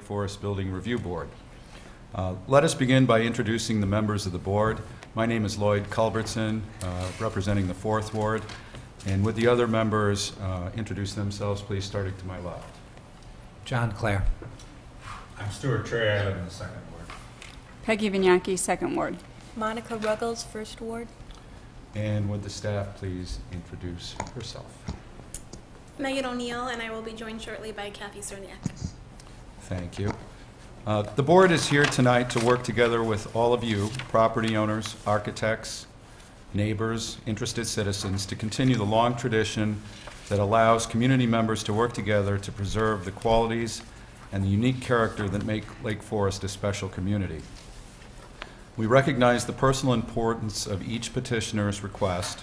Forest Building Review Board. Let us begin by introducing the members of the board. My name is Lloyd Culbertson, representing the 4th Ward. And would the other members introduce themselves, please, starting to my left. John Clare. I'm Stuart Trey. I live in the 2nd Ward. Peggy Vignacchi, 2nd Ward. Monica Ruggles, 1st Ward. And would the staff please introduce herself? Megan O'Neill, and I will be joined shortly by Kathy Cerniak. Thank you. The board is here tonight to work together with all of you, property owners, architects, neighbors, interested citizens, to continue the long tradition that allows community members to work together to preserve the qualities and the unique character that make Lake Forest a special community. We recognize the personal importance of each petitioner's request.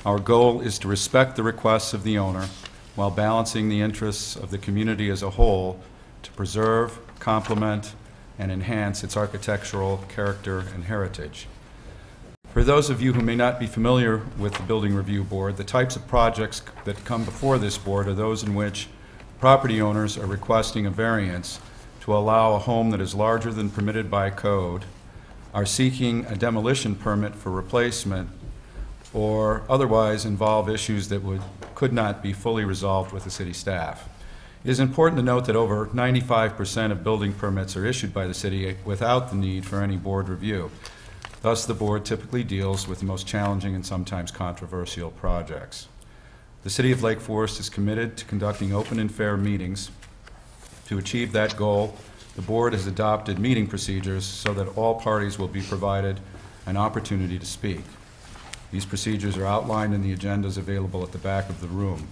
Our goal is to respect the requests of the owner while balancing the interests of the community as a whole to preserve, complement, and enhance its architectural character and heritage. For those of you who may not be familiar with the Building Review Board, the types of projects that come before this board are those in which property owners are requesting a variance to allow a home that is larger than permitted by code, are seeking a demolition permit for replacement, or otherwise involve issues that could not be fully resolved with the city staff. It is important to note that over 95% of building permits are issued by the city without the need for any board review. Thus, the board typically deals with the most challenging and sometimes controversial projects. The City of Lake Forest is committed to conducting open and fair meetings. To achieve that goal, the board has adopted meeting procedures so that all parties will be provided an opportunity to speak. These procedures are outlined in the agendas available at the back of the room.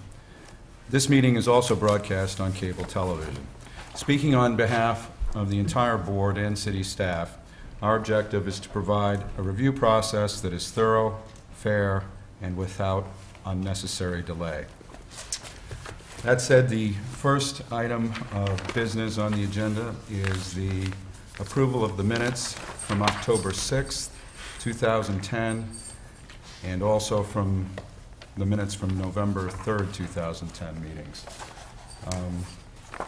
This meeting is also broadcast on cable television. Speaking on behalf of the entire board and city staff, our objective is to provide a review process that is thorough, fair, and without unnecessary delay. That said, the first item of business on the agenda is the approval of the minutes from October 6th, 2010, and also from the minutes from November 3rd, 2010 meetings.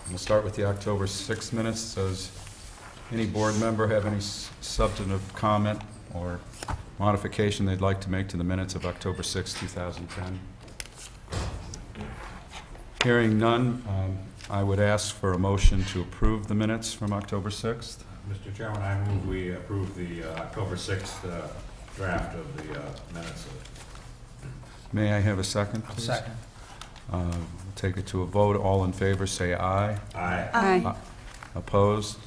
We'll start with the October 6th minutes. Does any board member have any substantive comment or modification they'd like to make to the minutes of October 6th, 2010? Hearing none, I would ask for a motion to approve the minutes from October 6th. Mr. Chairman, I move we approve the October 6th draft of the minutes. May I have a second, please? Second. We'll take it to a vote. All in favor say aye. Aye. Aye. Opposed?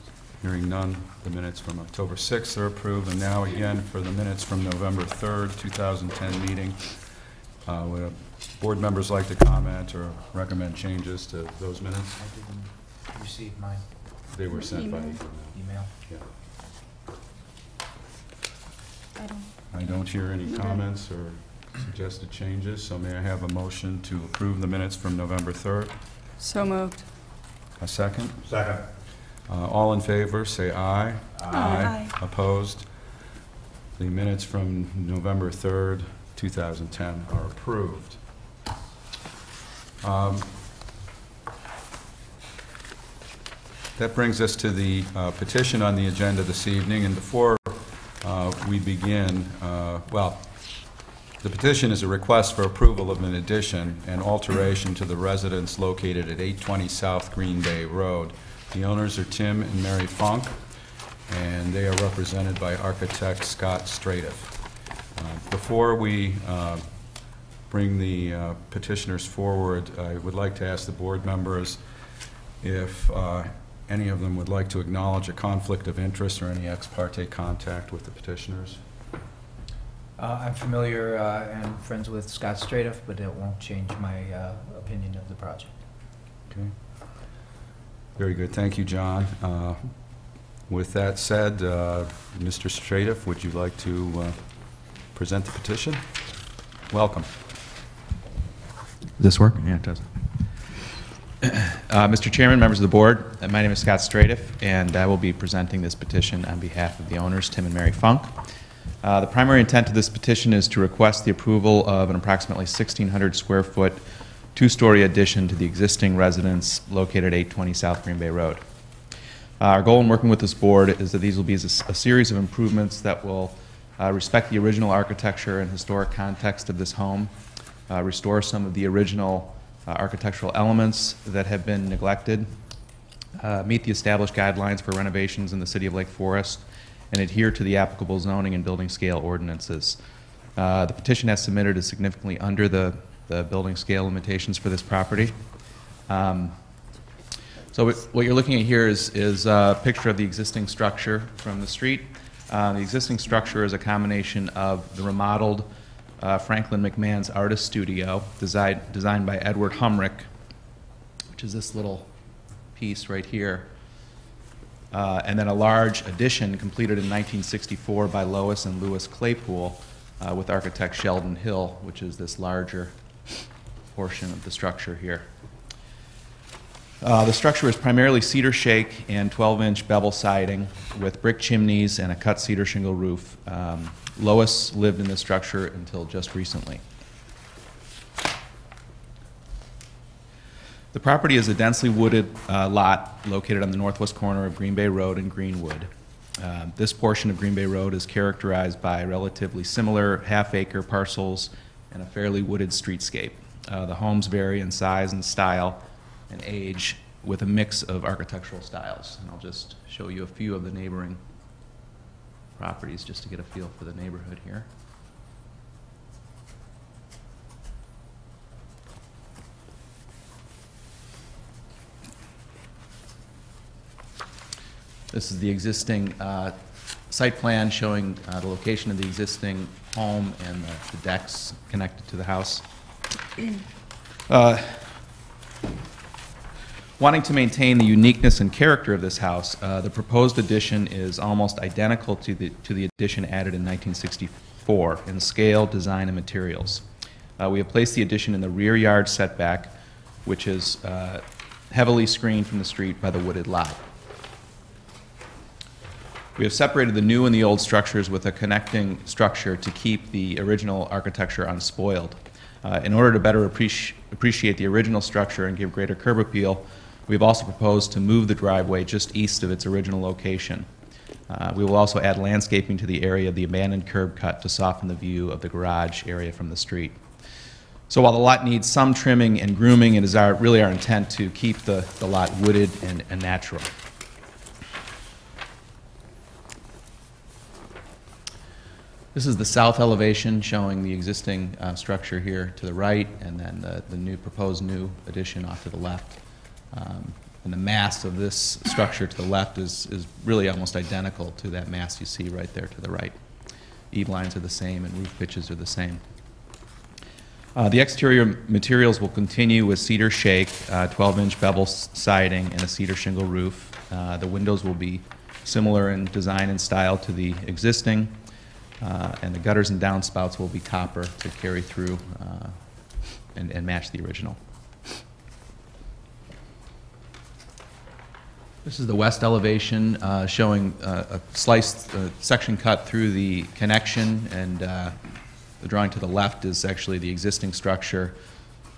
Hearing none, the minutes from October 6th are approved. And now again for the minutes from November 3rd, 2010 meeting. Would board members like to comment or recommend changes to those minutes? I didn't receive mine. They were sent by Email. Yeah. I I don't hear any comments or suggested changes, so may I have a motion to approve the minutes from November 3rd? So moved. A second? Second. All in favor, say aye. Aye. Opposed? The minutes from November 3rd, 2010 are approved. That brings us to the petition on the agenda this evening, and before we begin, the petition is a request for approval of an addition and alteration to the residence located at 820 South Green Bay Road. The owners are Tim and Mary Funk, and they are represented by architect Scott Stratiff. Before we bring the petitioners forward, I would like to ask the board members if any of them would like to acknowledge a conflict of interest or any ex parte contact with the petitioners. I'm familiar and friends with Scott Stratiff, but it won't change my opinion of the project. Okay. Very good. Thank you, John. With that said, Mr. Stratiff, would you like to present the petition? Welcome. Does this work? Yeah, it does. Mr. Chairman, members of the board, my name is Scott Stratiff, and I will be presenting this petition on behalf of the owners, Tim and Mary Funk. The primary intent of this petition is to request the approval of an approximately 1,600 square foot, two-story addition to the existing residence located at 820 South Green Bay Road. Our goal in working with this board is that these will be a series of improvements that will respect the original architecture and historic context of this home, restore some of the original architectural elements that have been neglected, meet the established guidelines for renovations in the City of Lake Forest, and adhere to the applicable zoning and building scale ordinances. The petition as submitted is significantly under the building scale limitations for this property. So what you're looking at here is a picture of the existing structure from the street. The existing structure is a combination of the remodeled Franklin McMahon's Artist Studio, designed by Edward Humrick, which is this little piece right here, and then a large addition completed in 1964 by Lois and Louis Claypool with architect Sheldon Hill, which is this larger portion of the structure here. The structure is primarily cedar shake and 12-inch bevel siding with brick chimneys and a cut cedar shingle roof. Lois lived in this structure until just recently. The property is a densely wooded lot located on the northwest corner of Green Bay Road and Greenwood. This portion of Green Bay Road is characterized by relatively similar half-acre parcels and a fairly wooded streetscape. The homes vary in size and style and age with a mix of architectural styles. And I'll just show you a few of the neighboring properties just to get a feel for the neighborhood here. This is the existing site plan showing the location of the existing home and the decks connected to the house. Wanting to maintain the uniqueness and character of this house, the proposed addition is almost identical to the addition added in 1964 in scale, design, and materials. We have placed the addition in the rear yard setback, which is heavily screened from the street by the wooded lot. We have separated the new and the old structures with a connecting structure to keep the original architecture unspoiled. In order to better appreciate the original structure and give greater curb appeal, we've also proposed to move the driveway just east of its original location. We will also add landscaping to the area of the abandoned curb cut to soften the view of the garage area from the street. So while the lot needs some trimming and grooming, it is really our intent to keep the lot wooded and natural. This is the south elevation showing the existing structure here to the right, and then the proposed new addition off to the left. And the mass of this structure to the left is really almost identical to that mass you see right there to the right. Eave lines are the same and roof pitches are the same. The exterior materials will continue with cedar shake, 12-inch bevel siding, and a cedar shingle roof. The windows will be similar in design and style to the existing. And the gutters and downspouts will be copper to carry through and match the original. This is the west elevation showing a sliced section cut through the connection, and the drawing to the left is actually the existing structure,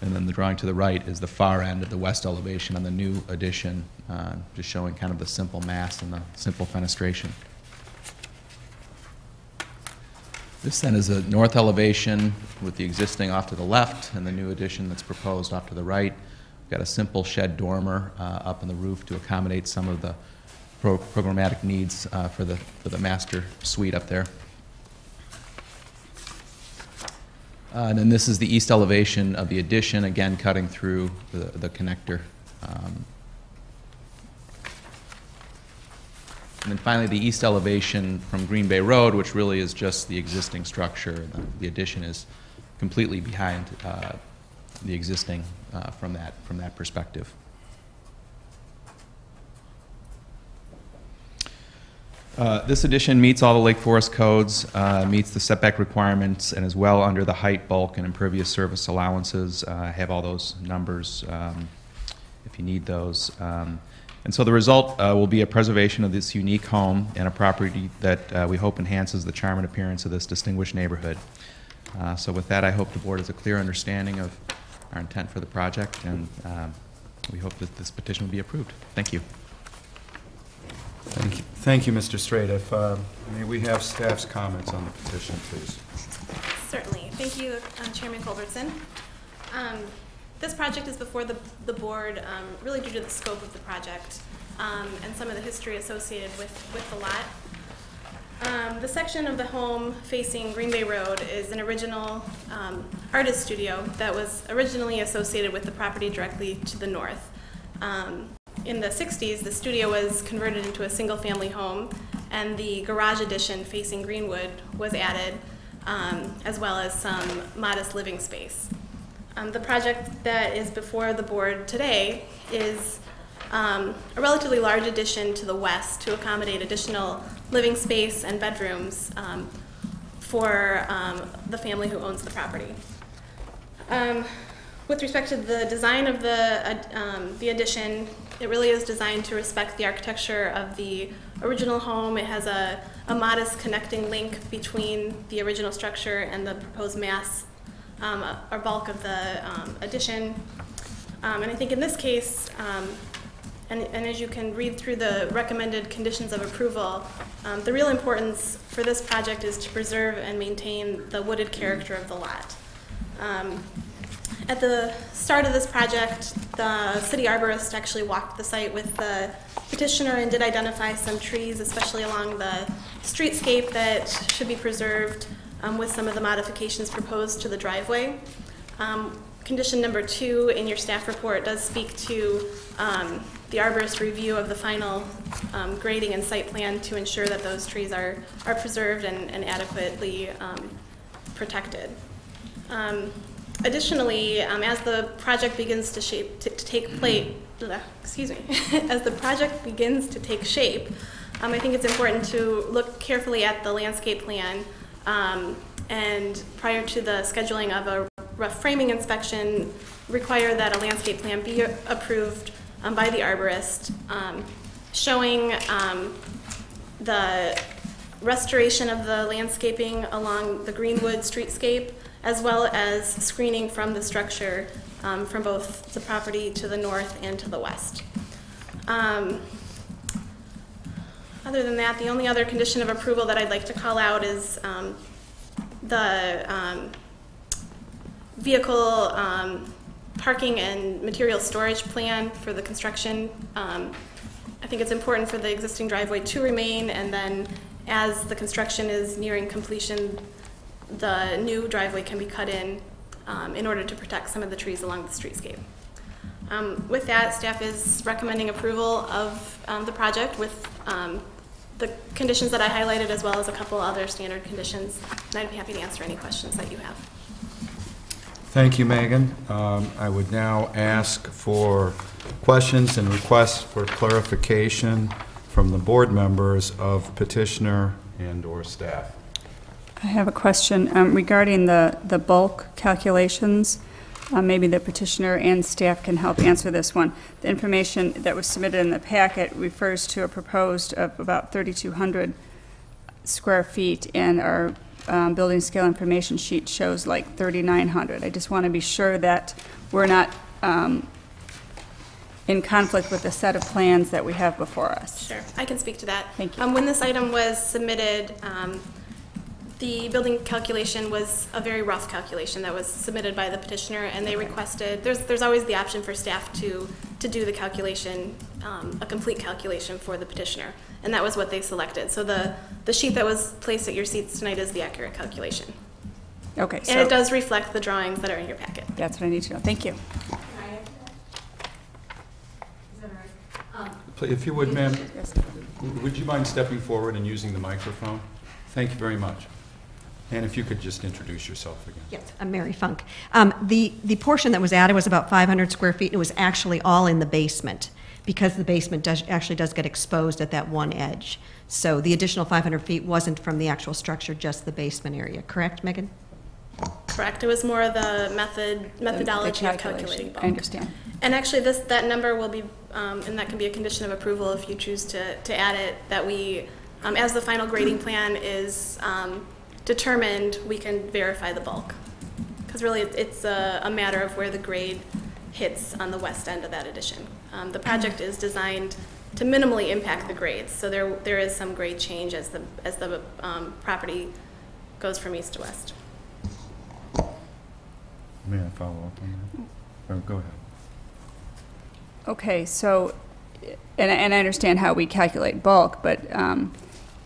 and then the drawing to the right is the far end of the west elevation on the new addition, just showing kind of the simple mass and the simple fenestration. This then is a north elevation with the existing off to the left and the new addition that's proposed off to the right. We've got a simple shed dormer up on the roof to accommodate some of the programmatic needs for the master suite up there. And then this is the east elevation of the addition, again cutting through the connector. And then finally, the east elevation from Green Bay Road, which really is just the existing structure. The addition is completely behind the existing from that perspective. This addition meets all the Lake Forest codes, meets the setback requirements, and is well under the height, bulk, and impervious surface allowances. I have all those numbers if you need those. And so the result will be a preservation of this unique home and a property that we hope enhances the charm and appearance of this distinguished neighborhood. So with that, I hope the board has a clear understanding of our intent for the project, and we hope that this petition will be approved. Thank you. Thank you, Mr. Straight. May we have staff's comments on the petition, please? Certainly. Thank you, Chairman Culbertson. This project is before the board really due to the scope of the project and some of the history associated with the lot. The section of the home facing Green Bay Road is an original artist studio that was originally associated with the property directly to the north. In the 60s, the studio was converted into a single-family home, and the garage addition facing Greenwood was added, as well as some modest living space. The project that is before the board today is a relatively large addition to the west to accommodate additional living space and bedrooms for the family who owns the property. With respect to the design of the addition, it really is designed to respect the architecture of the original home. It has a modest connecting link between the original structure and the proposed mass or bulk of the addition. And I think in this case, and as you can read through the recommended conditions of approval, the real importance for this project is to preserve and maintain the wooded character of the lot. At the start of this project, the city arborist actually walked the site with the petitioner and did identify some trees, especially along the streetscape, that should be preserved with some of the modifications proposed to the driveway. Condition number 2 in your staff report does speak to the arborist review of the final grading and site plan to ensure that those trees are preserved and adequately protected. Additionally, as the project begins to as the project begins to take shape, I think it's important to look carefully at the landscape plan and prior to the scheduling of a rough framing inspection, require that a landscape plan be approved by the arborist, showing the restoration of the landscaping along the Greenwood streetscape, as well as screening from the structure from both the property to the north and to the west. Other than that, the only other condition of approval that I'd like to call out is the vehicle parking and material storage plan for the construction. I think it's important for the existing driveway to remain, and then as the construction is nearing completion, the new driveway can be cut in order to protect some of the trees along the streetscape. With that, staff is recommending approval of the project with the conditions that I highlighted, as well as a couple other standard conditions, and I'd be happy to answer any questions that you have. Thank you, Megan. I would now ask for questions and requests for clarification from the board members of petitioner and/or staff. I have a question regarding the bulk calculations. Maybe the petitioner and staff can help answer this one. The information that was submitted in the packet refers to a proposed of about 3,200 square feet, and our building scale information sheet shows like 3,900. I just want to be sure that we're not in conflict with the set of plans that we have before us. Sure, I can speak to that. Thank you. When this item was submitted, the building calculation was a very rough calculation that was submitted by the petitioner, and they requested, there's always the option for staff to do the calculation, a complete calculation for the petitioner, and that was what they selected. So the sheet that was placed at your seats tonight is the accurate calculation. Okay. And it does reflect the drawings that are in your packet. That's what I need to know. Thank you. If you would, ma'am, Yes. would you mind stepping forward and using the microphone? Thank you very much. And if you could just introduce yourself again. Yes, I'm Mary Funk. The portion that was added was about 500 square feet. It was actually all in the basement, because the basement actually does get exposed at that one edge. So the additional 500 feet wasn't from the actual structure, just the basement area. Correct, Megan? Correct. It was more the methodology The of calculating bulk. I understand. And actually, that number will be, and that can be a condition of approval if you choose to add it, that we, as the final grading plan is determined, we can verify the bulk. Because really, it's a matter of where the grade hits on the west end of that addition. The project is designed to minimally impact the grades. So there is some grade change as the property goes from east to west. May I follow up on that? Oh, go ahead. Okay, so, and I understand how we calculate bulk, but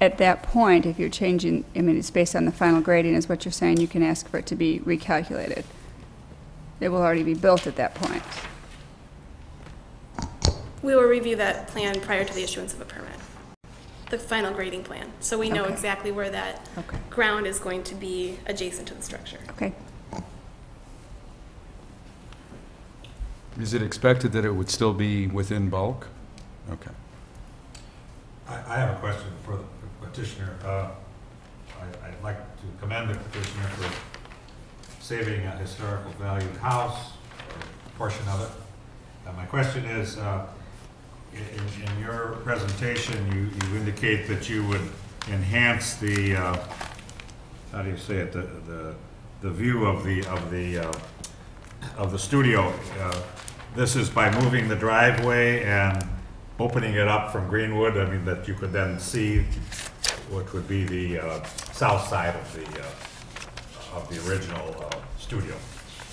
at that point, if you're changing, I mean, it's based on the final grading is what you're saying, you can ask for it to be recalculated. It will already be built at that point. We will review that plan prior to the issuance of a permit, the final grading plan. So we know Okay. exactly where that Okay. ground is going to be adjacent to the structure. Okay. Is it expected that it would still be within bulk? Okay. I have a question for the petitioner. I'd like to commend the petitioner for saving a historical valued house, or a portion of it. My question is, in your presentation, you indicate that you would enhance the, how do you say it, the view of the studio. This is by moving the driveway and opening it up from Greenwood. I mean, that you could then see what would be the south side of the original studio.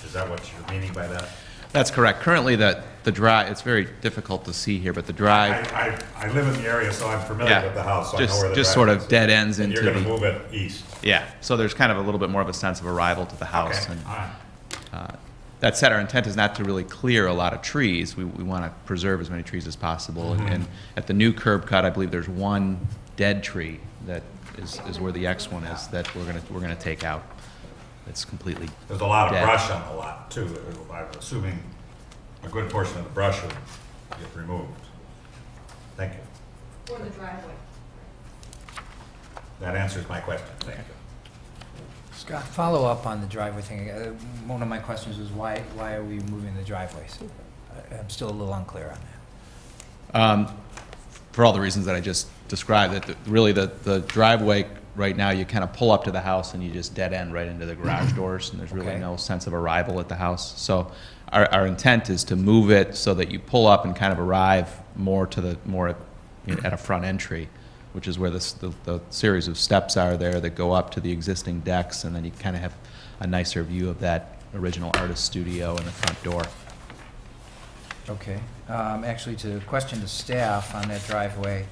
Is that what you're meaning by that? That's correct. Currently, the drive, it's very difficult to see here, but the drive, I live in the area, so I'm familiar with the house, so I know where the just drive sort is. of dead ends And into you're going the, to move it east. yeah. So there's kind of a little bit more of a sense of arrival to the house. Okay, And, all right. that said, our intent is not to really clear a lot of trees. We want to preserve as many trees as possible. And at the new curb cut, I believe there's one dead tree that is where the X one is that we're gonna take out. It's completely There's a lot of dead. brush on the lot, too. I'm assuming a good portion of the brush will get removed. Thank you. For the driveway. That answers my question. Thank you. Scott, follow up on the driveway thing. One of my questions is why are we moving the driveway? So I'm still a little unclear on that. For all the reasons that I just described, that really the driveway right now, you kind of pull up to the house and you just dead end right into the garage doors, and there's really Okay. no sense of arrival at the house. So our intent is to move it so that you pull up and kind of arrive more at a front entry, which is where the series of steps are there that go up to the existing decks, and then you kind of have a nicer view of that original artist studio and the front door. Okay. Actually, to question to staff on that driveway,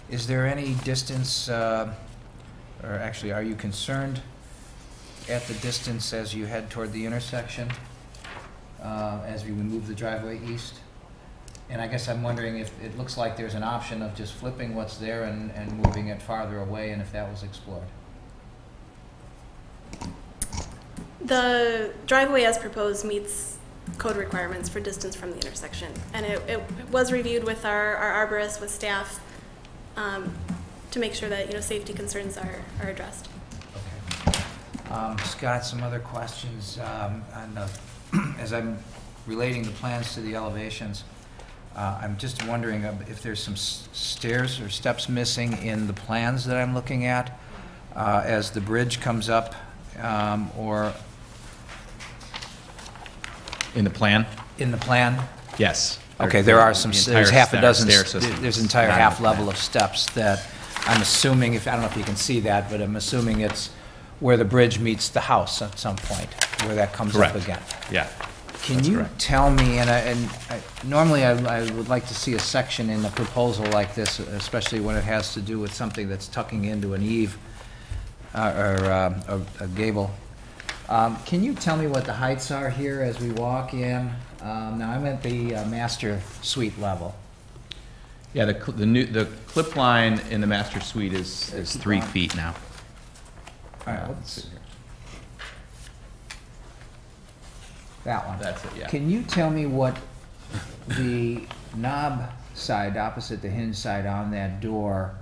is there any distance, or actually, are you concerned at the distance as you head toward the intersection, as we move the driveway east? And I guess I'm wondering if it looks like there's an option of just flipping what's there and moving it farther away, and if that was explored. The driveway as proposed meets code requirements for distance from the intersection. And it was reviewed with our arborist, with staff, to make sure that, safety concerns are addressed. Okay. Scott, some other questions on as I'm relating the plans to the elevations. I'm just wondering if there's some stairs or steps missing in the plans that I'm looking at as the bridge comes up, or In the plan? in the plan? Yes. Okay, there are some, The there's entire half a dozen, stair system there's an is entire not in half the level plan. of steps that I'm assuming, I don't know if you can see that, but I'm assuming it's where the bridge meets the house at some point, where that comes up Correct. again. Yeah. Can That's you correct. tell me, normally I would like to see a section in a proposal like this, especially when it has to do with something that's tucking into an eave or a gable. Can you tell me what the heights are here as we walk in? Now, I'm at the master suite level. Yeah, the clip line in the master suite is 3 feet now. All right, let's, that one. That's it, yeah. Can you tell me what the knob side, opposite the hinge side on that door,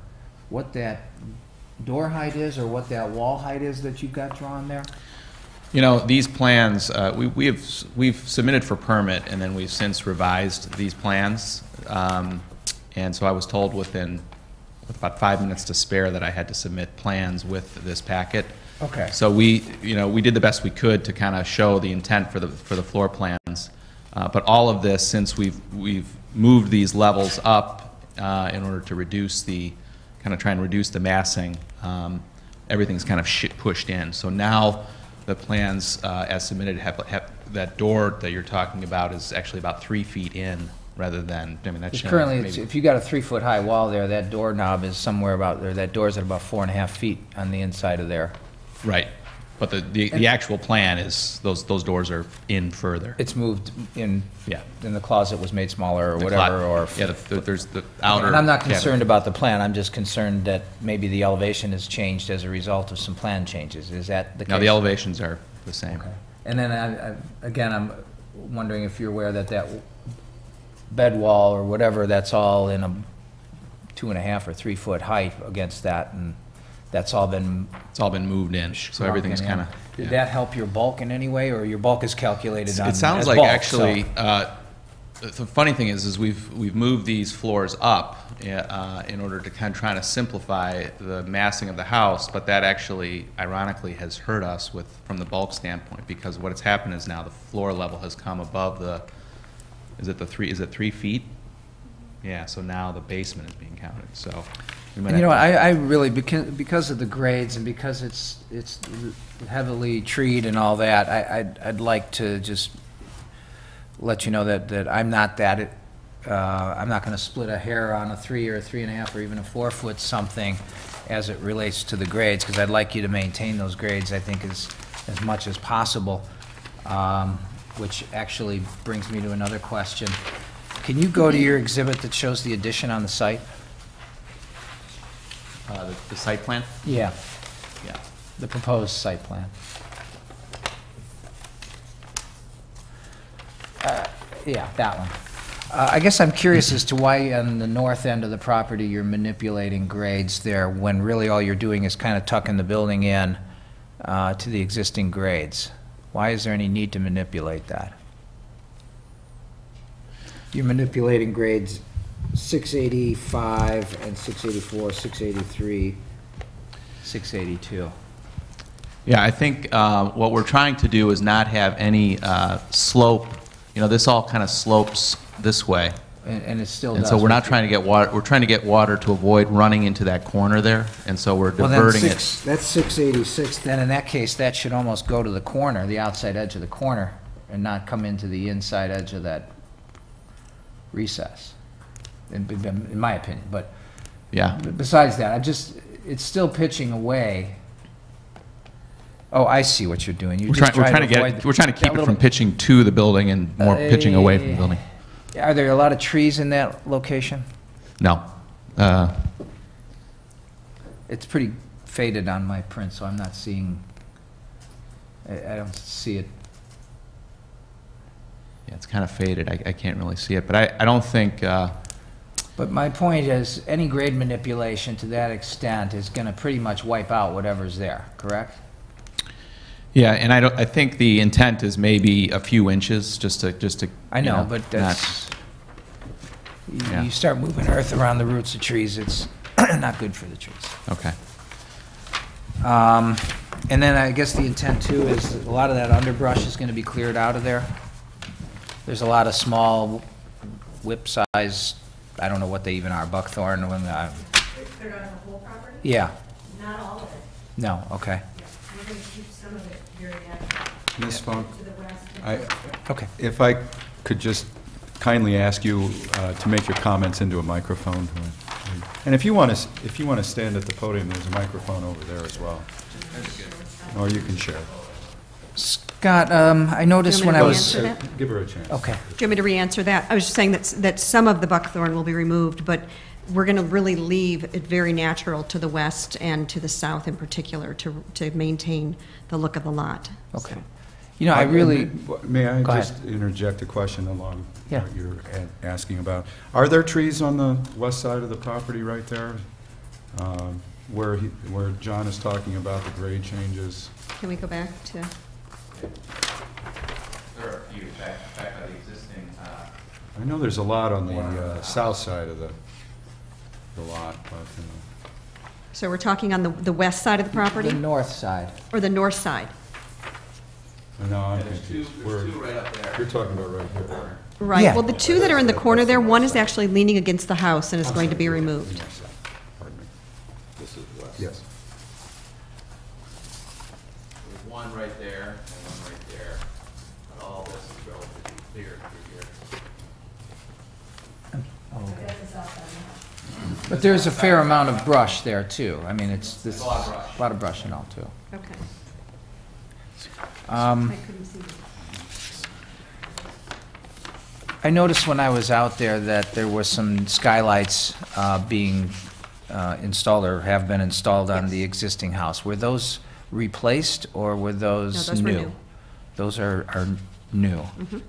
what that door height is, or what that wall height is that you've got drawn there? These plans, we've submitted for permit, and then we've since revised these plans. And so I was told with about 5 minutes to spare that I had to submit plans with this packet. Okay. So we did the best we could to kind of show the intent for the floor plans. But all of this, since we've moved these levels up in order to reduce the, kind of try and reduce the massing, everything's kind of pushed in. So now the plans as submitted have that door that you're talking about is actually about 3 feet in rather than, I mean, that's Currently, if you got a 3-foot-high wall there, that doorknob is somewhere about there. That door's at about 4.5 feet on the inside of there. Right. But the actual plan is those doors are in further. It's moved in, Yeah. and the closet was made smaller or The whatever, or... Yeah, there's the outer... And I'm not cabinet. concerned about the plan, I'm just concerned that maybe the elevation has changed as a result of some plan changes. Is that the case? No, the elevations are the same. Okay. And then, again, I'm wondering if you're aware that that bed wall or whatever, that's all in a 2.5 or 3 foot height against that, and that's all been... It's all been moved in, so everything's shrunken kind in. of... Did that help your bulk in any way, or your bulk is calculated on It sounds as like bulk, actually, so- the funny thing is we've moved these floors up in order to kind of try to simplify the massing of the house, but that actually, ironically, has hurt us from the bulk standpoint, because what has happened is now the floor level has come above the, is it 3 feet? Yeah, so now the basement is being counted, so. we might And you know, have to- I really, because of the grades and because it's heavily treed and all that, I'd like to just let you know that I'm not that, I'm not gonna split a hair on a 3 or a 3.5 or even a 4 foot something as it relates to the grades, because I'd like you to maintain those grades, I think, as much as possible, which actually brings me to another question. Can you go to your exhibit that shows the addition on the site? the site plan? Yeah, Yeah. the proposed site plan. Yeah, that one. I guess I'm curious as to why on the north end of the property you're manipulating grades there when really all you're doing is kind of tucking the building in to the existing grades. Why is there any need to manipulate that? You're manipulating grades 685 and 684, 683, 682. Yeah, I think what we're trying to do is not have any slope. You know, this all kind of slopes this way. And it still And does. so we're not trying to get water, we're trying to get water to avoid running into that corner there, and so we're Well, then diverting it. That's 686, then in that case, that should almost go to the corner, the outside edge of the corner, and not come into the inside edge of that recess, in my opinion. But Yeah, besides that, it's still pitching away. Oh, I see what you're doing. You're we're just trying to avoid get, we're trying to that keep it little- from pitching to the building and more pitching away from the building. Are there a lot of trees in that location? No. It's pretty faded on my print, so I'm not seeing, I don't see it. Yeah, it's kind of faded. I can't really see it, but I don't think, But my point is, any grade manipulation to that extent is going to pretty much wipe out whatever's there, correct? yeah, and I think the intent is maybe a few inches, just to. I you know, but that's, Yeah. you start moving earth around the roots of trees, it's not good for the trees. Okay. And then I guess the intent too is that a lot of that underbrush is going to be cleared out of there. There's a lot of small whip size, I don't know what they even are, buckthorn, when, Cleared out the whole property? yeah, Not all of it. no, okay, We're going to keep some of it very natural Ms. Funk, to the west. okay. if I could just kindly ask you to make your comments into a microphone. And if you want to stand at the podium, there's a microphone over there as well. Or you can share. Scott, I noticed Do you when want I me to was, answer that? Give her a chance. okay. Do you want me to re-answer that? I was just saying that some of the buckthorn will be removed, but we're going to really leave it very natural to the west and to the south in particular to maintain the look of the lot. Okay. You know, I really, May I Go just interject a question along Yeah. what you're asking about? Are there trees on the west side of the property right there? Where John is talking about the grade changes? Can we go back to, There are a few back by the existing. I know there's a lot on the south side of the lot, but, so we're talking on the west side of the the property north side. or the north side? no, I'm There's confused. two right up there. You're talking about right here. Right, Yeah. well, the two that are in the corner there, one is actually leaning against the house and is going to be removed. Pardon me. This is west. Yes. There's one right there and one right there, but all this is relatively clear through here. But there's a fair amount of brush there, too. I mean, it's a lot of brush. a lot of brush and all, too. Okay. Um, I couldn't see that. I noticed when I was out there that there were some skylights being installed or have been installed on Yes. the existing house. Were those replaced or were those No, those were new. Those are new. Mhm.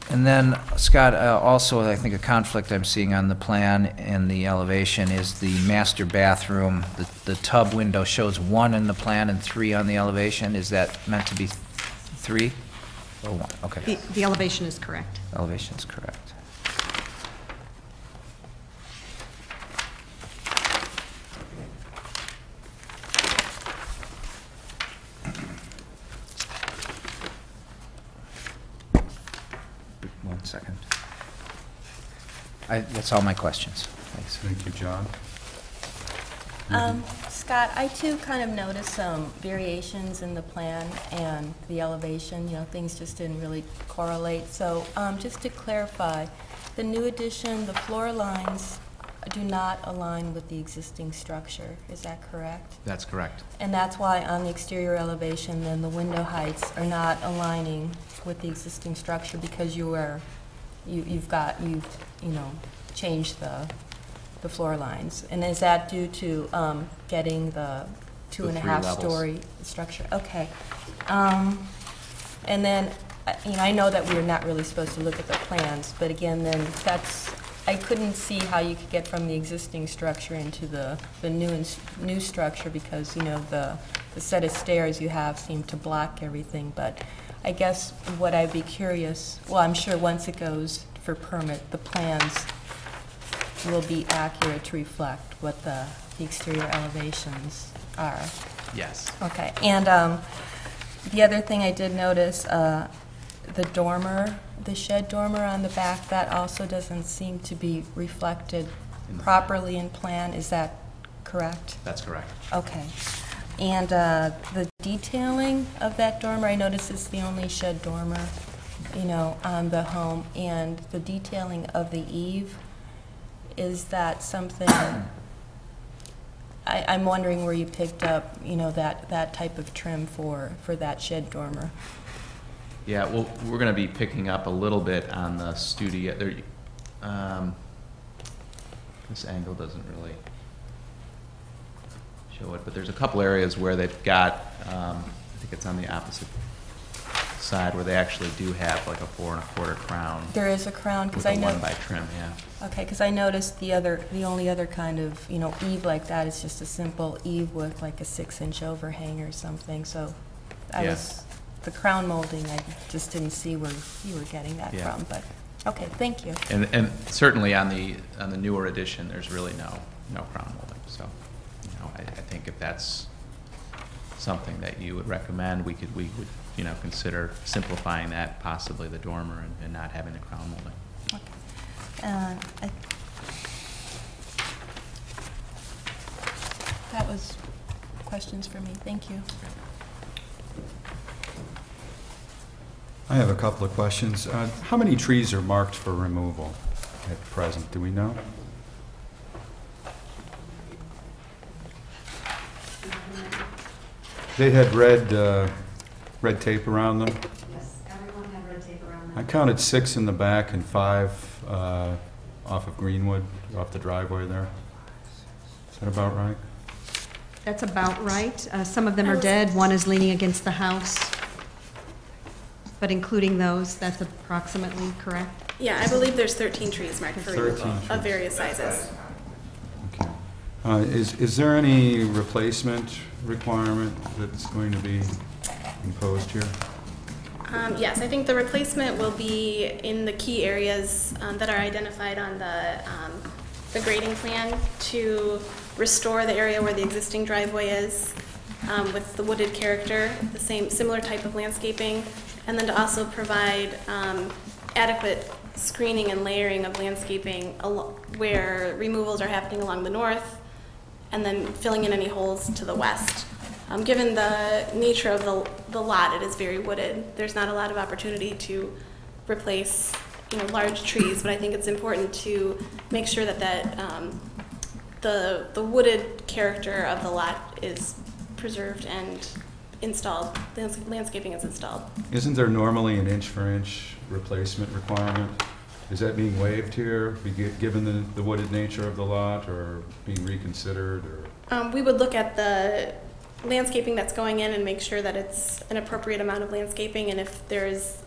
And then, Scott, also, I think a conflict I'm seeing on the plan and the elevation is the master bathroom. The tub window shows 1 in the plan and 3 on the elevation. Is that meant to be 3 or 1? Okay. The elevation is correct. Elevation's correct. One second. That's all my questions. Thanks. Thank you, John. Scott, I too kind of noticed some variations in the plan and the elevation, you know, things just didn't really correlate. So just to clarify, the new addition, the floor lines do not align with the existing structure, is that correct? That's correct. And that's why on the exterior elevation, then the window heights are not aligning with the existing structure because you've changed the floor lines. And is that due to getting the 2.5 levels. story structure? Okay. And then, I know that we're not really supposed to look at the plans, but again, then I couldn't see how you could get from the existing structure into the new structure because, the set of stairs you have seem to block everything. But I guess what I'd be curious, well, I'm sure once it goes for permit, the plans will be accurate to reflect what the exterior elevations are. Yes. Okay, and the other thing I did notice, the dormer, the shed dormer on the back, that also doesn't seem to be reflected properly in plan. Is that correct? That's correct. Okay. And the detailing of that dormer, I noticed it's the only shed dormer, on the home. And the detailing of the eave, is that something, I'm wondering where you picked up, that type of trim for that shed dormer. Yeah, well, we're going to be picking up a little bit on the studio. This angle doesn't really show it, but there's a couple areas where they've got, I think it's on the opposite side, where they actually do have like a 4 1/4 crown. There is a crown, because With I a know. 1 by trim, yeah. Okay, because I noticed the only other kind of, eave like that is just a simple eave with like a 6-inch overhang or something, so Yeah. the crown molding, I just didn't see where you were getting that Yeah. from, but, okay, thank you. And certainly on the newer edition, there's really no crown molding. So, I think if that's something that you would recommend, we would consider simplifying that, possibly the dormer, and not having the crown molding. Okay. That was questions for me. Thank you. I have a couple of questions. How many trees are marked for removal at present? Do we know? They had red tape around them. Yes, everyone had red tape around I counted 6 in the back and 5 off of Greenwood, off the driveway there. Is that about right? That's about right. Some of them are dead, one is leaning against the house. But including those, that's approximately correct? Yeah, I believe there's 13 trees marked for 13 removal trees. of various sizes. Okay. Is there any replacement requirement that's going to be imposed here? Yes, I think the replacement will be in the key areas that are identified on the grading plan to restore the area where the existing driveway is with the wooded character, similar type of landscaping, and then to also provide adequate screening and layering of landscaping where removals are happening along the north, and then filling in any holes to the west. Given the nature of the lot, it is very wooded. There's not a lot of opportunity to replace, large trees, but I think it's important to make sure that the wooded character of the lot is preserved and installed. Landscaping is installed. Isn't there normally an inch-for-inch replacement requirement? Is that being waived here, given the wooded nature of the lot, or being reconsidered, or? We would look at the landscaping that's going in and make sure that it's an appropriate amount of landscaping, and if there's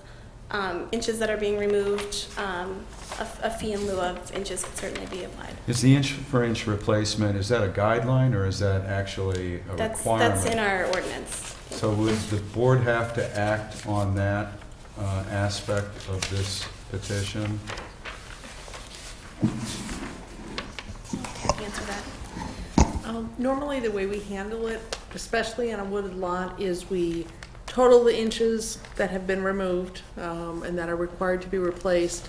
inches that are being removed, a fee in lieu of inches could certainly be applied. Is the inch-for-inch replacement, is that a guideline, or is that actually a requirement? That's in our ordinance. So would the board have to act on that aspect of this petition? Answer that. Normally, the way we handle it, especially on a wooded lot, is we total the inches that have been removed and that are required to be replaced.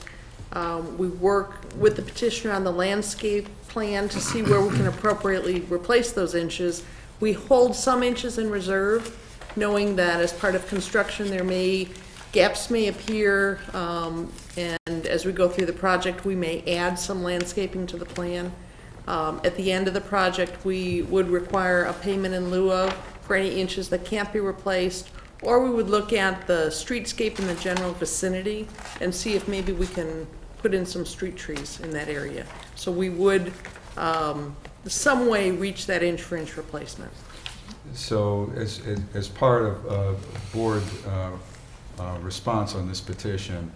We work with the petitioner on the landscape plan to see where we can appropriately replace those inches. We hold some inches in reserve, knowing that as part of construction gaps may appear, and as we go through the project, we may add some landscaping to the plan. At the end of the project, we would require a payment in lieu of for any inches that can't be replaced, or we would look at the streetscape in the general vicinity and see if maybe we can put in some street trees in that area. So we would some way reach that inch-for-inch replacement. So as part of board response on this petition,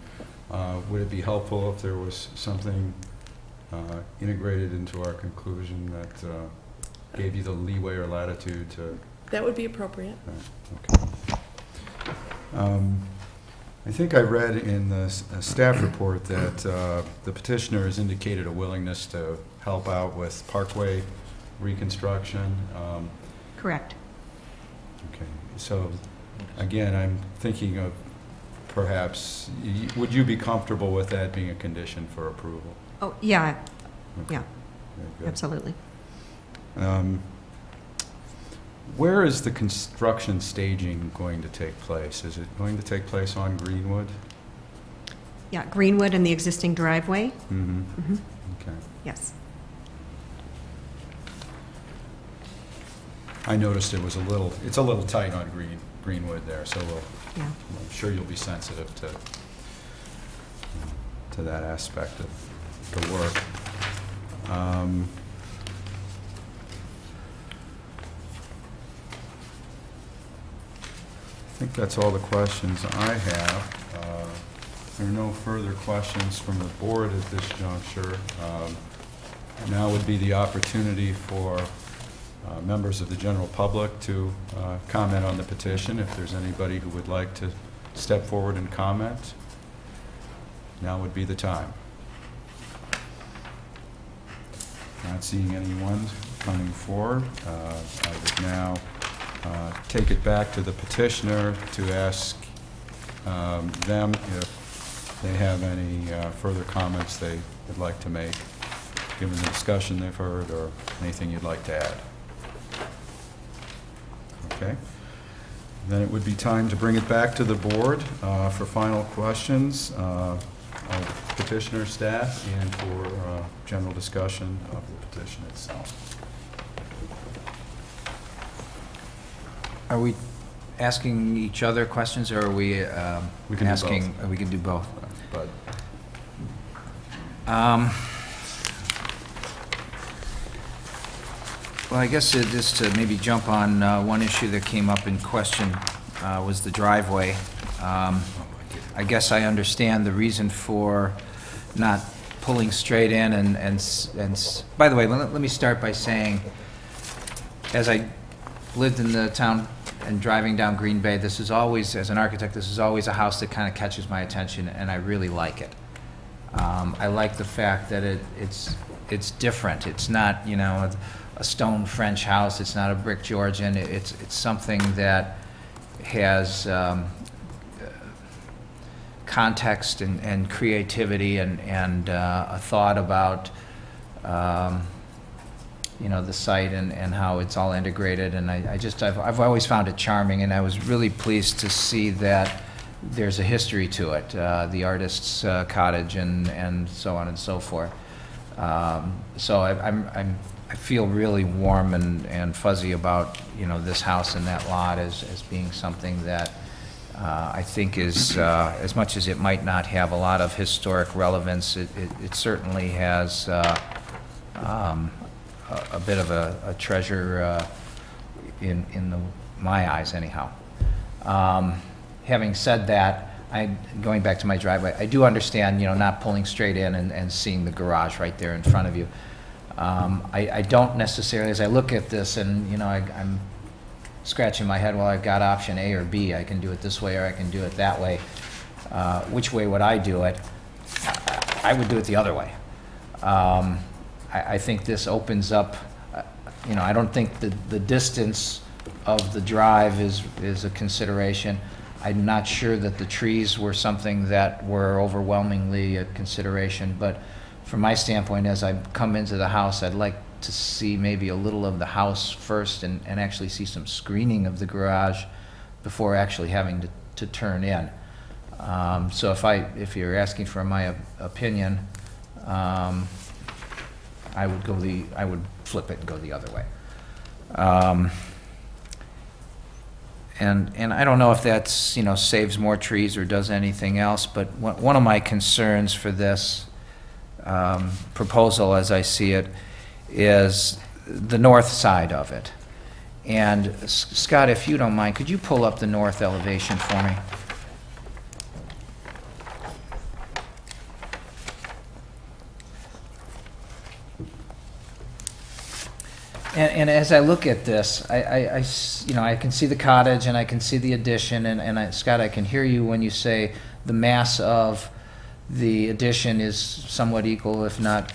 would it be helpful if there was something integrated into our conclusion that gave you the leeway or latitude to? That would be appropriate. Okay. I think I read in the staff report that the petitioner has indicated a willingness to help out with parkway reconstruction. Correct. Okay, so again, I'm thinking of perhaps, would you be comfortable with that being a condition for approval? Oh, yeah, Okay. yeah, Very good. absolutely. Where is the construction staging going to take place? Is it going to take place on Greenwood? Yeah, Greenwood and the existing driveway? Mm-hmm. Mm-hmm. Okay. Yes. I noticed it's a little tight on Greenwood there, so Yeah. I'm sure you'll be sensitive to that aspect of the work. I think that's all the questions I have. If there are no further questions from the board at this juncture, now would be the opportunity for members of the general public to comment on the petition. If there's anybody who would like to step forward and comment, now would be the time. Not seeing anyone coming forward, I would now take it back to the petitioner to ask them if they have any further comments they would like to make, given the discussion they've heard, or anything you'd like to add. Okay. Then it would be time to bring it back to the board for final questions of petitioner, staff, and for general discussion of the petition itself. Are we asking each other questions, or are we We can do asking? both. We can do both. But Well, I guess just to maybe jump on one issue that came up in question was the driveway. I guess I understand the reason for not pulling straight in, and by the way, let me start by saying, as I lived in the town and driving down Green Bay, this is always, as an architect, this is always a house that kind of catches my attention, and I really like it. I like the fact that it's different. It's not, a stone French house. It's not a brick Georgian. It's something that has context and creativity and a thought about, you know, the site and how it's all integrated. And I've always found it charming, and I was really pleased to see that there's a history to it, the artist's cottage and so on and so forth. So I feel really warm and fuzzy about, you know, this house and that lot as being something that I think is, as much as it might not have a lot of historic relevance, it certainly has a bit of a treasure in my eyes, anyhow. Having said that, going back to my driveway, I do understand, you know, not pulling straight in and seeing the garage right there in front of you. I don't necessarily, as I look at this, and, you know, I'm scratching my head, well, I've got option A or B. I can do it this way or I can do it that way. Which way would I do it? I would do it the other way. I think this opens up, you know, I don't think the distance of the drive is a consideration. I'm not sure that the trees were something that were overwhelmingly a consideration, but from my standpoint, as I come into the house, I'd like to see maybe a little of the house first and actually see some screening of the garage before actually having to turn in. So if you're asking for my opinion, I would flip it and go the other way. And I don't know if that's, you know, saves more trees or does anything else, but one of my concerns for this proposal, as I see it, is the north side of it. And Scott, if you don't mind, could you pull up the north elevation for me? And as I look at this, you know, I can see the cottage and I can see the addition, and Scott, I can hear you when you say the mass of the addition is somewhat equal, if not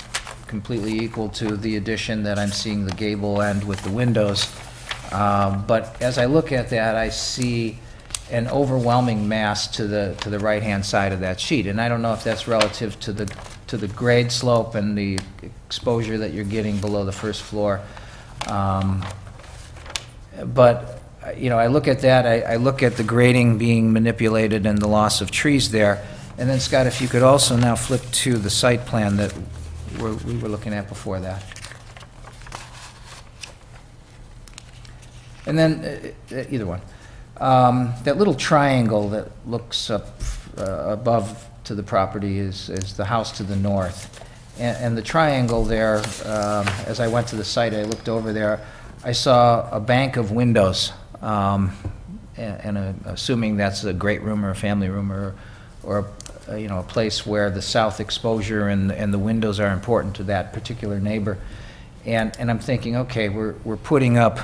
completely equal, to the addition that I'm seeing the gable end with the windows. But as I look at that, I see an overwhelming mass to the right-hand side of that sheet, and I don't know if that's relative to the grade slope and the exposure that you're getting below the first floor. But, you know, I look at that, I look at the grading being manipulated and the loss of trees there. And then, Scott, if you could also now flip to the site plan that we were looking at before that. And then, either one. That little triangle that looks up above to the property is the house to the north. And the triangle there, as I went to the site, I looked over there, I saw a bank of windows, and assuming that's a great room or a family room or you know, a place where the south exposure and the windows are important to that particular neighbor. And I'm thinking, okay, we're putting up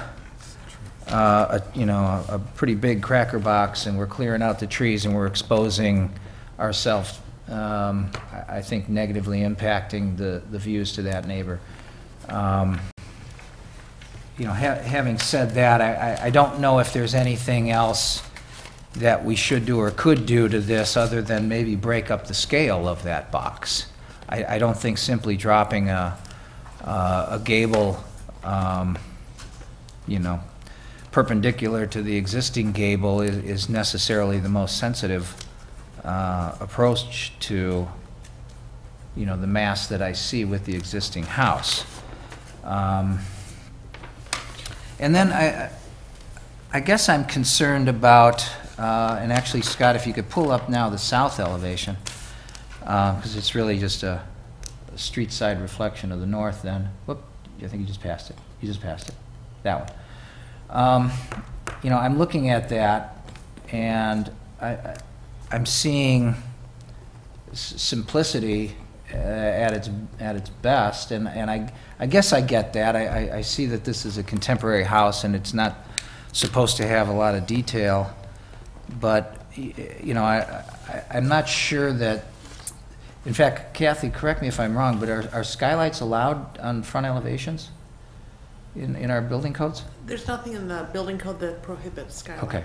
you know, a pretty big cracker box, and we're clearing out the trees, and we're exposing ourselves, I think, negatively impacting the views to that neighbor. You know, having said that, I don't know if there's anything else that we should do or could do to this other than maybe break up the scale of that box. I don't think simply dropping a gable, you know, perpendicular to the existing gable is necessarily the most sensitive approach to, you know, the mass that I see with the existing house. And then I guess I'm concerned about, and actually, Scott, if you could pull up now the south elevation, because it's really just a street side reflection of the north then. Whoop, I think you just passed it. You just passed it. That one. You know, I'm looking at that, and I'm seeing simplicity at its best, and I guess I get that. I see that this is a contemporary house, and it's not supposed to have a lot of detail, but you know, I'm not sure that. In fact, Kathy, correct me if I'm wrong, but are skylights allowed on front elevations in our building codes? There's nothing in the building code that prohibits skylights. Okay.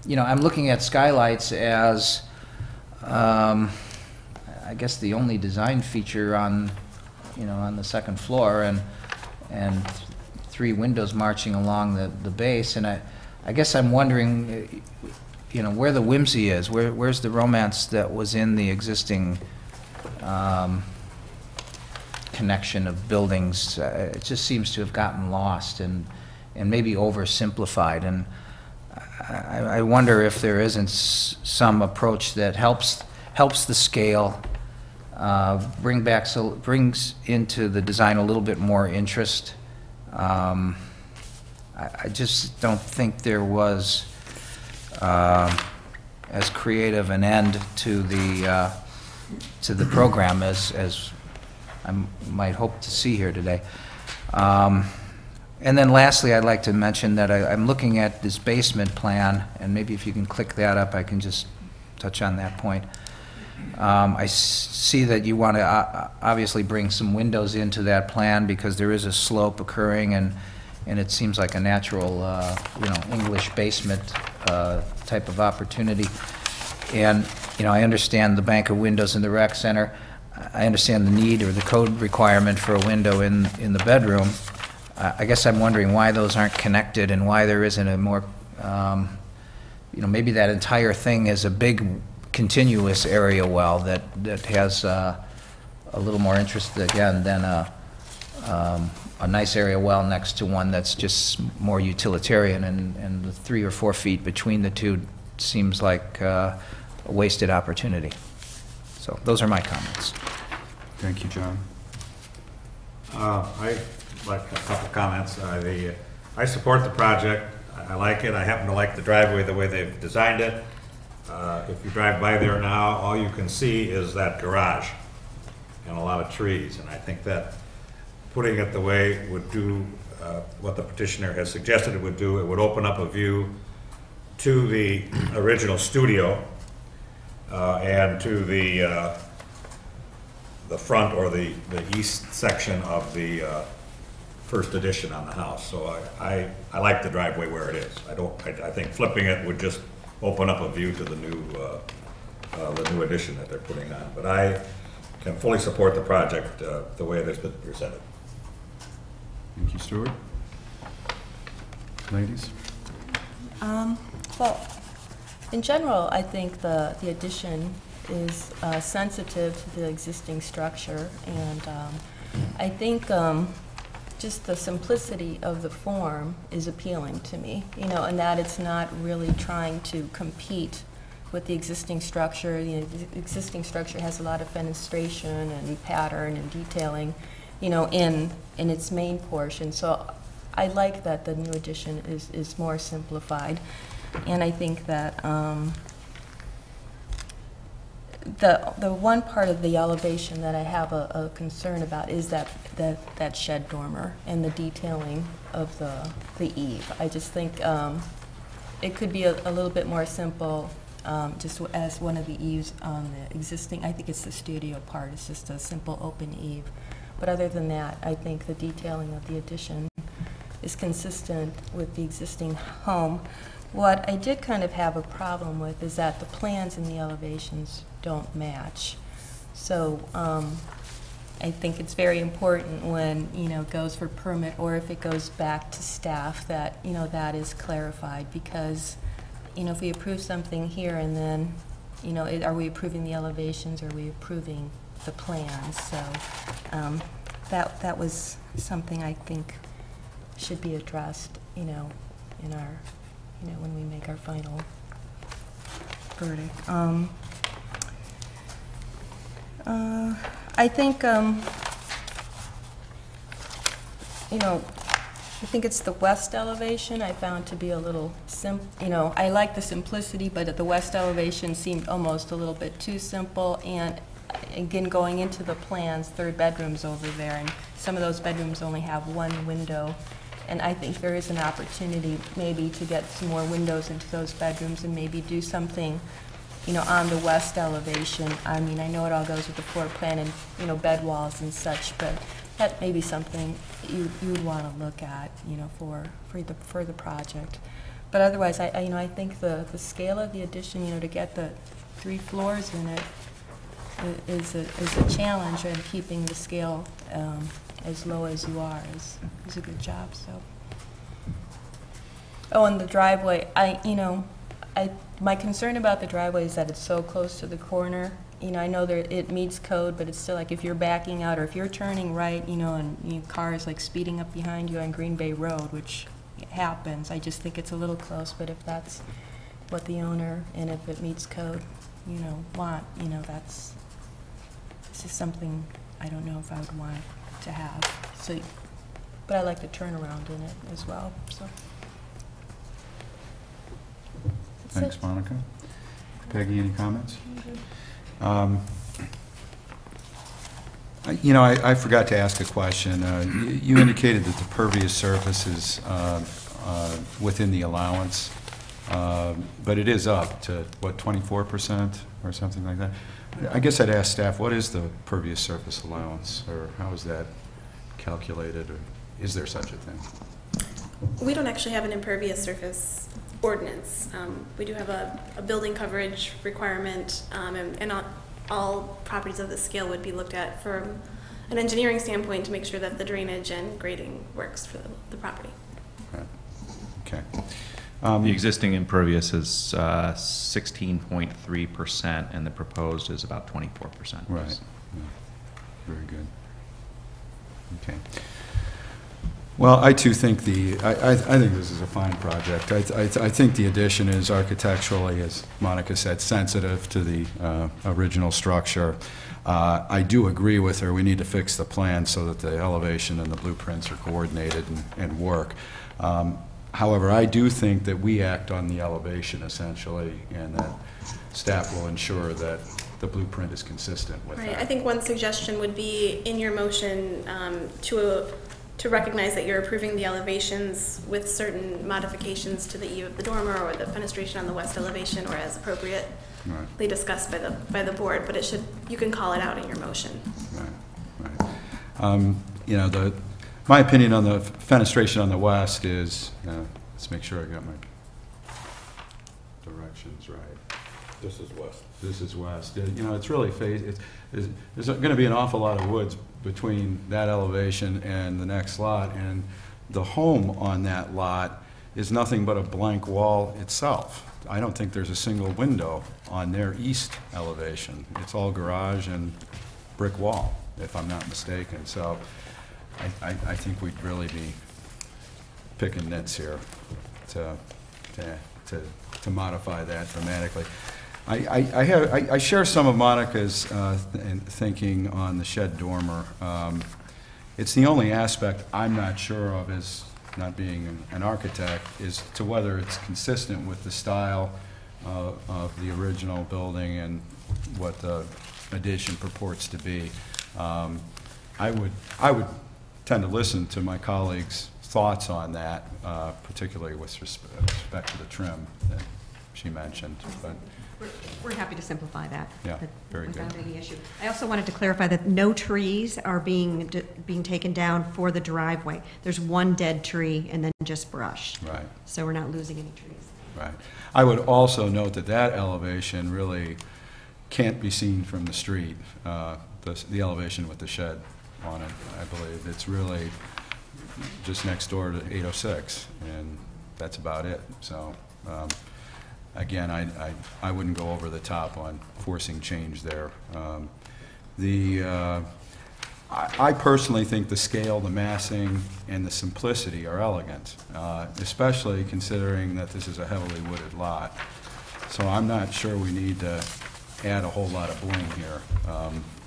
You know, I'm looking at skylights as I guess the only design feature on, on the second floor, and 3 windows marching along the base, and I guess I'm wondering, where the whimsy is, where's the romance that was in the existing connection of buildings? It just seems to have gotten lost and maybe oversimplified, and I wonder if there isn't some approach that helps the scale, brings into the design a little bit more interest. I just don't think there was as creative an end to the program as I might hope to see here today. And then lastly, I'd like to mention that I'm looking at this basement plan, and maybe if you can click that up, I can just touch on that point. I see that you want to obviously bring some windows into that plan because there is a slope occurring, and it seems like a natural, English basement type of opportunity. And, I understand the bank of windows in the rec center. I understand the need or the code requirement for a window in the bedroom. I guess I'm wondering why those aren't connected and why there isn't a more, maybe that entire thing is a big continuous area well that has a little more interest, again, than a nice area well next to one that's just more utilitarian, and the 3 or 4 feet between the two seems like a wasted opportunity. So those are my comments. Thank you, John. I like a couple comments. I support the project. I like it. I happen to like the driveway the way they've designed it. If you drive by there now, all you can see is that garage and a lot of trees. And I think that putting it the way it would do what the petitioner has suggested it would do, it would open up a view to the original studio and to the front or the east section of the first addition on the house. So I like the driveway where it is. I think flipping it would just open up a view to the new addition that they're putting on. But I can fully support the project the way it has been presented. Thank you, Stuart. Ladies? Well, in general, I think the addition is sensitive to the existing structure, and I think just the simplicity of the form is appealing to me, and that it's not really trying to compete with the existing structure. The existing structure has a lot of fenestration and pattern and detailing, in its main portion. So I like that the new addition is more simplified, and I think that the one part of the elevation that I have a concern about is that shed dormer and the detailing of the eave. I just think it could be a little bit more simple, just as one of the eaves on the existing. I think it's the studio part. It's just a simple open eave. But other than that, I think the detailing of the addition is consistent with the existing home. What I did kind of have a problem with is that the plans and the elevations don't match. So I think it's very important when, it goes for permit or if it goes back to staff that, that is clarified, because, if we approve something here and then, are we approving the elevations or are we approving the plans? So that was something I think should be addressed, in our, when we make our final verdict. I think, I think it's the west elevation I found to be a little I like the simplicity, but at the west elevation seemed almost a little bit too simple. And again, going into the plans, there are bedrooms over there, and some of those bedrooms only have one window. And I think there is an opportunity maybe to get some more windows into those bedrooms and maybe do something, on the west elevation. I mean, I know it all goes with the floor plan and, bed walls and such, but that may be something you would want to look at, for the project. But otherwise, I think the scale of the addition, to get the 3 floors in it is a challenge, and keeping the scale as low as you are is a good job, so. Oh, and the driveway, my concern about the driveway is that it's so close to the corner. I know that it meets code, but it's still like if you're backing out or if you're turning right, and your car is like speeding up behind you on Green Bay Road, which happens, I just think it's a little close, but if that's what the owner, and if it meets code, want, that's just something I don't know if I would want to have. So, but I like the turnaround in it as well, so. Thanks, Monica. Peggy, any comments? I forgot to ask a question. You indicated that the pervious surface is within the allowance, but it is up to, what, 24% or something like that? I guess I'd ask staff, what is the pervious surface allowance, or how is that calculated, or is there such a thing? We don't actually have an impervious surface ordinance. We do have a building coverage requirement, and all properties of this scale would be looked at from an engineering standpoint to make sure that the drainage and grading works for the property. Okay. The existing impervious is 16.3%, and the proposed is about 24%. Right. Yeah. Very good. Okay. Well, I too think I think this is a fine project. I think the addition is architecturally, as Monica said, sensitive to the original structure. I do agree with her. We need to fix the plan so that the elevation and the blueprints are coordinated and work. However, I do think that we act on the elevation essentially, and that staff will ensure that the blueprint is consistent with that. Right. I think one suggestion would be in your motion to recognize that you're approving the elevations with certain modifications to the eave of the dormer or the fenestration on the west elevation, or as appropriately discussed by the board. But you can call it out in your motion. Right. My opinion on the fenestration on the west is, let's make sure I got my directions right. This is west. This is west. It's really there's going to be an awful lot of woods between that elevation and the next lot, and the home on that lot is nothing but a blank wall itself. I don't think there's a single window on their east elevation. It's all garage and brick wall, if I'm not mistaken. So I think we'd really be picking nits here to modify that dramatically. I share some of Monica's thinking on the shed dormer. It's the only aspect I'm not sure of, as not being an architect, is to whether it's consistent with the style of the original building and what the addition purports to be. I would tend to listen to my colleagues' thoughts on that, particularly with respect to the trim that she mentioned. But we're happy to simplify that. Yeah, very good. Without any issue. I also wanted to clarify that no trees are being taken down for the driveway. There's one dead tree and then just brush. Right. So we're not losing any trees. Right. I would also note that elevation really can't be seen from the street, the elevation with the shed on it, I believe. It's really just next door to 806, and that's about it. So, again, I wouldn't go over the top on forcing change there. I personally think the scale, the massing, and the simplicity are elegant, especially considering that this is a heavily wooded lot. So I'm not sure we need to add a whole lot of bling here.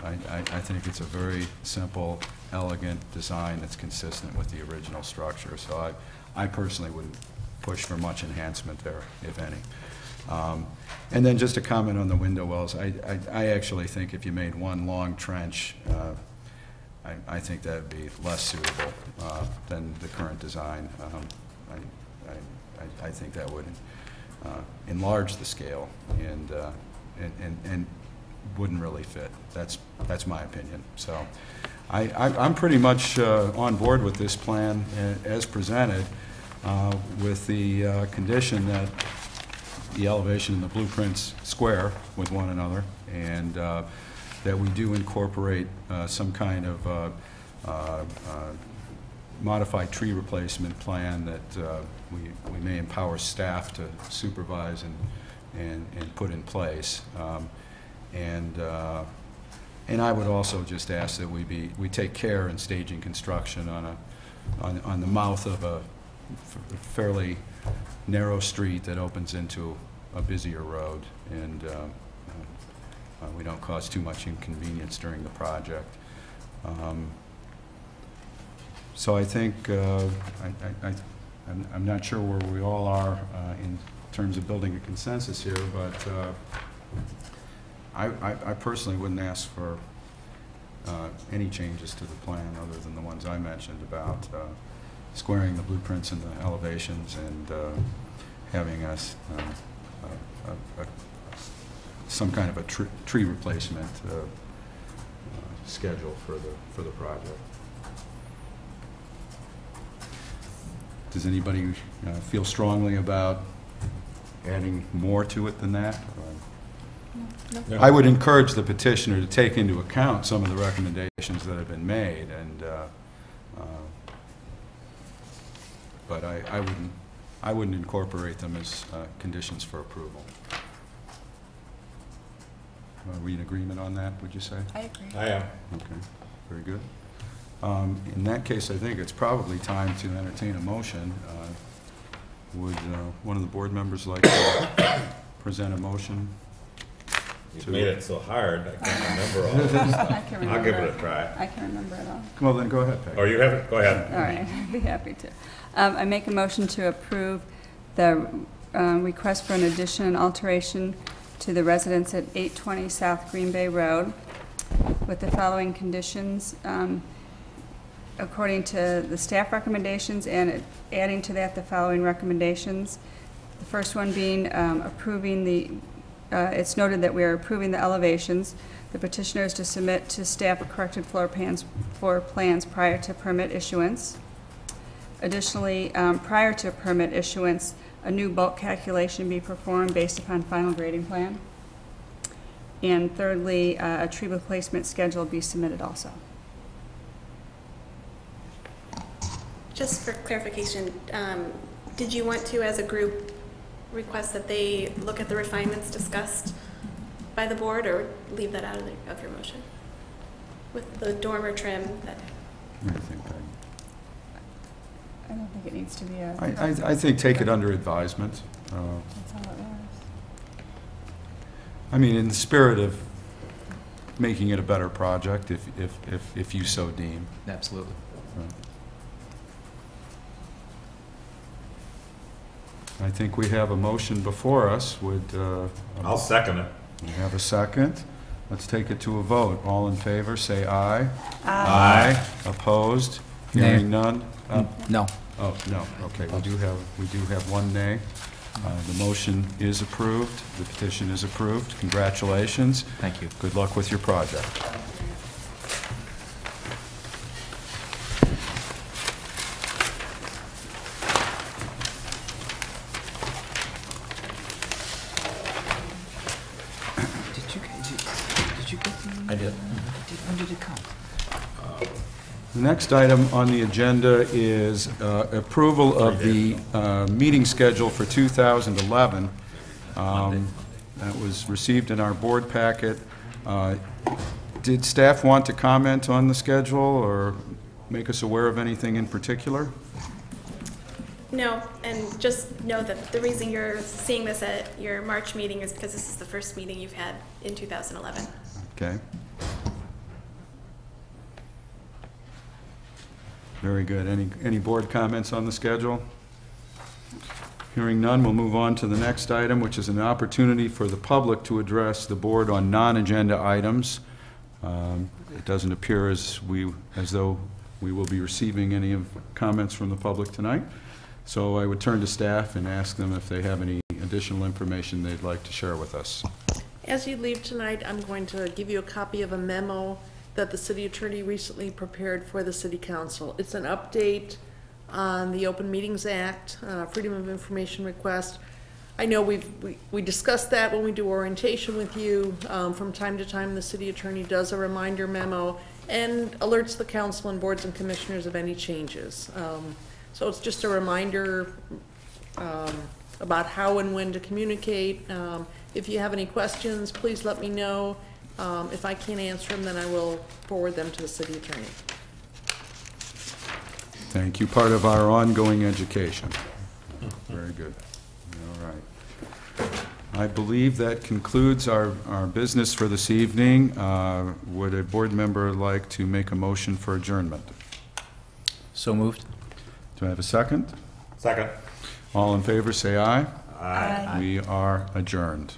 I think it's a very simple, elegant design that's consistent with the original structure. So I personally wouldn't push for much enhancement there, if any. And then just a comment on the window wells. I actually think if you made one long trench, I think that would be less suitable than the current design. I think that would enlarge the scale and wouldn't really fit. That's my opinion. So I'm pretty much on board with this plan as presented, with the condition that the elevation and the blueprints square with one another, and that we do incorporate some kind of modified tree replacement plan that we may empower staff to supervise and put in place. And I would also just ask that we take care in staging construction on the mouth of a fairly narrow street that opens into a busier road, and we don't cause too much inconvenience during the project. So I think I'm not sure where we all are in terms of building a consensus here, but I personally wouldn't ask for any changes to the plan other than the ones I mentioned about squaring the blueprints and the elevations and having us some kind of a tree replacement schedule for the project. Does anybody feel strongly about adding more to it than that? No. I would encourage the petitioner to take into account some of the recommendations that have been made, and but I wouldn't incorporate them as conditions for approval. Are we in agreement on that, would you say? I agree. I am. Okay, very good. In that case, I think it's probably time to entertain a motion. Would one of the board members like to present a motion? You've made it so hard, I can't remember all of this stuff. I'll give it a try. I can remember it all. Well, then go ahead, Peg. Oh, you have it? Go ahead. All right, I'd be happy to. I make a motion to approve the request for an addition and alteration to the residence at 820 South Green Bay Road with the following conditions. According to the staff recommendations, and adding to that the following recommendations. The first one being approving the, it's noted that we are approving the elevations. The petitioner is to submit to staff corrected floor plans prior to permit issuance. Additionally, prior to permit issuance, a new bulk calculation be performed based upon final grading plan. And thirdly, a tree replacement schedule be submitted also. Just for clarification, did you want to, as a group, request that they look at the refinements discussed by the board, or leave that out of your motion? With the dormer trim that... What do you think, Peg? I don't think it needs to be a... I think take it under advisement. That's all it was. I mean, in the spirit of making it a better project, if you so deem. Absolutely. Right. I think we have a motion before us. Would I'll second it. we have a second? Let's take it to a vote. All in favor, say aye. Aye. Opposed? Nay. Hearing none? No. Oh, no, okay, we do have one nay. The motion is approved, the petition is approved. Congratulations. Thank you. Good luck with your project. Did you get the... I did. When did it come? The next item on the agenda is approval of the meeting schedule for 2011. That was received in our board packet. Did staff want to comment on the schedule or make us aware of anything in particular? No, and just know that the reason you're seeing this at your March meeting is because this is the first meeting you've had in 2011. Okay. Very good. Any board comments on the schedule? Hearing none, we'll move on to the next item, which is an opportunity for the public to address the board on non-agenda items. It doesn't appear as though we will be receiving any comments from the public tonight. So I would turn to staff and ask them if they have any additional information they'd like to share with us. As you leave tonight, I'm going to give you a copy of a memo that the city attorney recently prepared for the city council. It's an update on the Open Meetings Act, Freedom of Information request. I know we discussed that when we do orientation with you. From time to time, the city attorney does a reminder memo and alerts the council and boards and commissioners of any changes. So it's just a reminder about how and when to communicate. If you have any questions, please let me know. If I can't answer them, then I will forward them to the city attorney. Thank you. Part of our ongoing education. Very good. All right. I believe that concludes our business for this evening. Would a board member like to make a motion for adjournment? So moved. Do I have a second? Second. All in favor, say aye. Aye. We are adjourned.